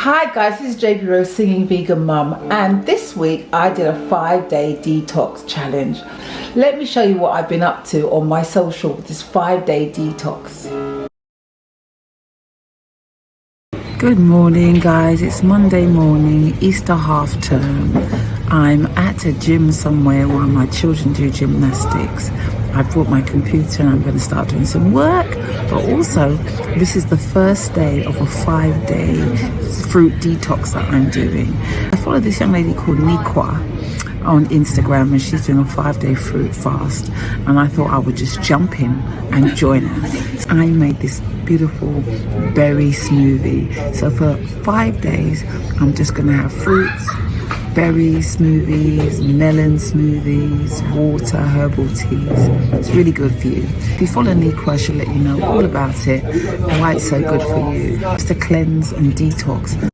Hi guys, this is JB Rose Singing Vegan Mum, and this week I did a 5-day detox challenge. Let me show you what I've been up to on my social with this 5-day detox. Good morning guys, it's Monday morning, Easter half term. I'm at a gym somewhere while my children do gymnastics. I brought my computer and I'm going to start doing some work, but also this is the first day of a 5-day fruit detox that I'm doing. I follow this young lady called Nikwa on Instagram, and she's doing a 5-day fruit fast, and I thought I would just jump in and join her. I made this beautiful berry smoothie. So for 5 days I'm just going to have fruits, berry smoothies, melon smoothies, water, herbal teas. It's really good for you. If you follow Nikwa, she'll let you know all about it and why it's so good for you. It's to cleanse and detox.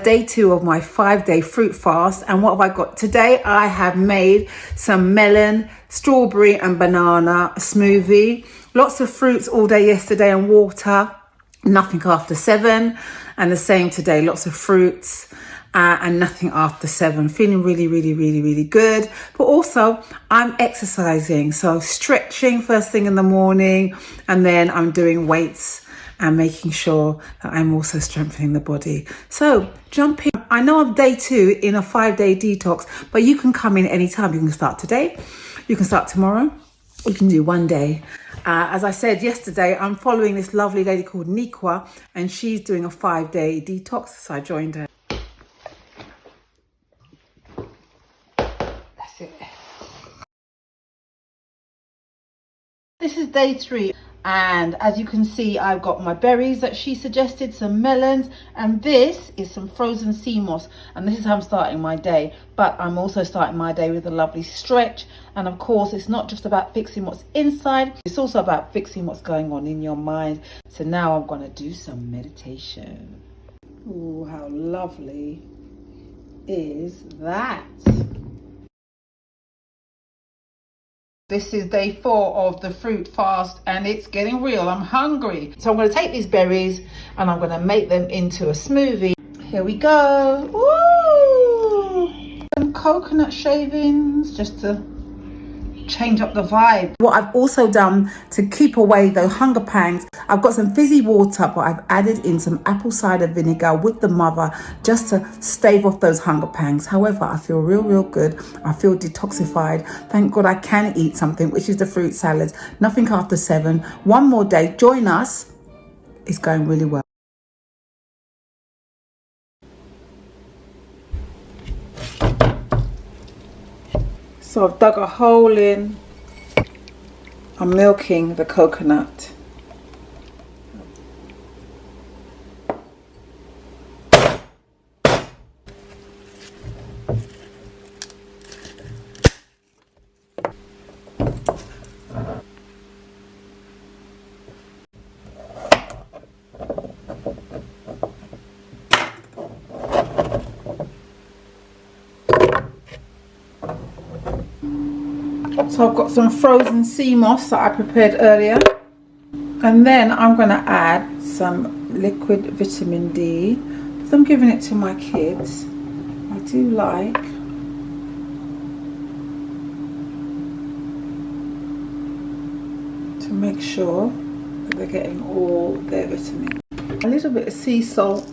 Day 2 of my 5-day fruit fast, and what have I got today? I have made some melon, strawberry and banana smoothie. Lots of fruits all day yesterday and water, nothing after 7, and the same today, lots of fruits and nothing after 7. Feeling really good, but also I'm exercising, so stretching first thing in the morning, and then I'm doing weights and making sure that I'm also strengthening the body. So jump in. I know I'm day 2 in a 5-day detox, but you can come in anytime. You can start today, you can start tomorrow, you can do one day. As I said yesterday, I'm following this lovely lady called Nikwa, and she's doing a 5-day detox, so I joined her. That's it. This is day 3. And as you can see, I've got my berries that she suggested, some melons, and this is some frozen sea moss. And this is how I'm starting my day. But I'm also starting my day with a lovely stretch. And of course, it's not just about fixing what's inside, it's also about fixing what's going on in your mind. So now I'm going to do some meditation. Ooh, how lovely is that? This is day 4 of the fruit fast, and it's getting real. I'm hungry. So I'm going to take these berries and I'm going to make them into a smoothie. Here we go. Woo! Some coconut shavings just to change up the vibe. What I've also done to keep away the hunger pangs, I've got some fizzy water, but I've added in some apple cider vinegar with the mother just to stave off those hunger pangs. However, I feel real good. I feel detoxified. Thank God I can eat something, which is the fruit salads. Nothing after 7. One more day. Join us. It's going really well. So I've dug a hole in. I'm milking the coconut. So I've got some frozen sea moss that I prepared earlier, and then I'm going to add some liquid vitamin D, because I'm giving it to my kids. I do like to make sure that they're getting all their vitamins. A little bit of sea salt.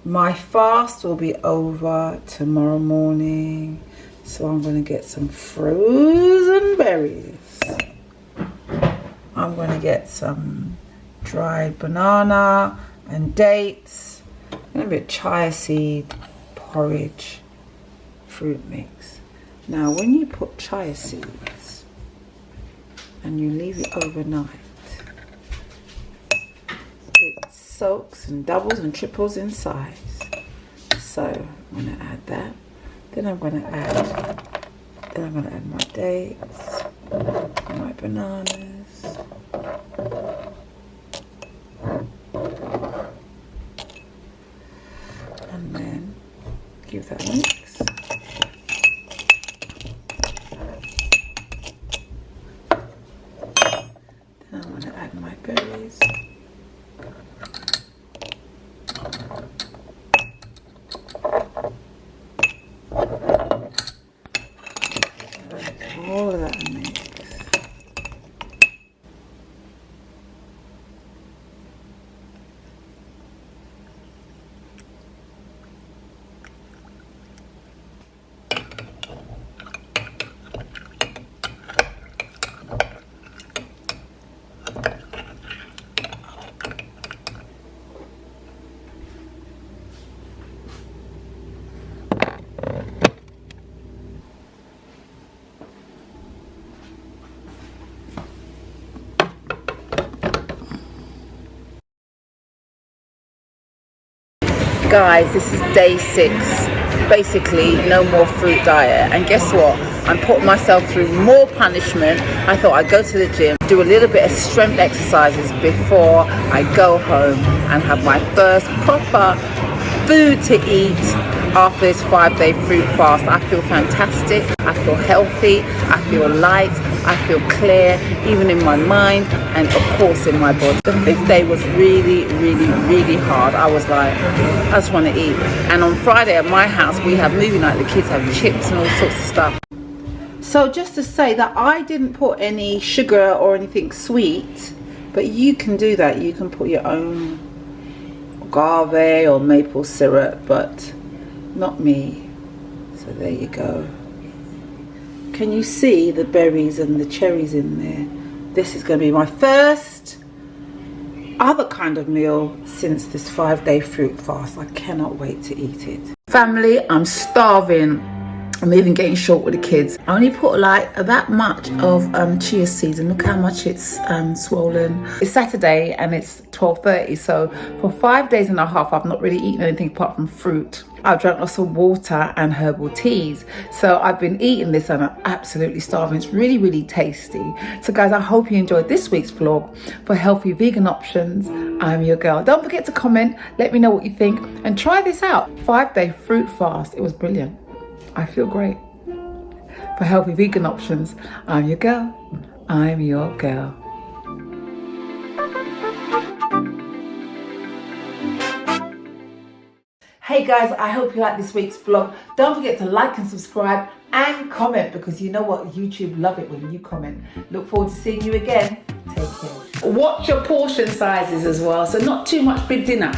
My fast will be over tomorrow morning. So I'm going to get some frozen berries. I'm going to get some dried banana and dates. And a bit of chia seed porridge fruit mix. Now when you put chia seeds and you leave it overnight, it soaks and doubles and triples in size. So I'm going to add that. Then I'm going to add my dates, my bananas, and then give that a mix. Then I'm going to add my berries. All of that mix. Guys, this is day 6, basically no more fruit diet, and guess what, I'm putting myself through more punishment. I thought I'd go to the gym, do a little bit of strength exercises before I go home and have my first proper food to eat after this 5-day fruit fast. I feel fantastic, I feel healthy, I feel light, I feel clear, even in my mind and of course in my body. The 5th day was really hard. I was like, I just want to eat. And on Friday at my house we have movie night, the kids have chips and all sorts of stuff. So just to say that I didn't put any sugar or anything sweet, but you can do that. You can put your own agave or maple syrup, but not me. So there you go. Can you see the berries and the cherries in there? This is going to be my first other kind of meal since this 5-day fruit fast. I cannot wait to eat it. Family, I'm starving. I'm even getting short with the kids. I only put like that much of chia seeds, and look how much it's swollen. It's Saturday and it's 12:30, so for 5 days and a half I've not really eaten anything apart from fruit. I've drank lots of water and herbal teas, so I've been eating this and I'm absolutely starving. It's really tasty. So guys, I hope you enjoyed this week's vlog for healthy vegan options. I'm your girl. Don't forget to comment, let me know what you think, and try this out. 5-day fruit fast. It was brilliant. I feel great. For healthy vegan options, I'm your girl. I'm your girl. Hey guys, I hope you like this week's vlog. Don't forget to like and subscribe and comment, because you know what, YouTube love it when you comment. Look forward to seeing you again. Take care. Watch your portion sizes as well, so not too much big dinner.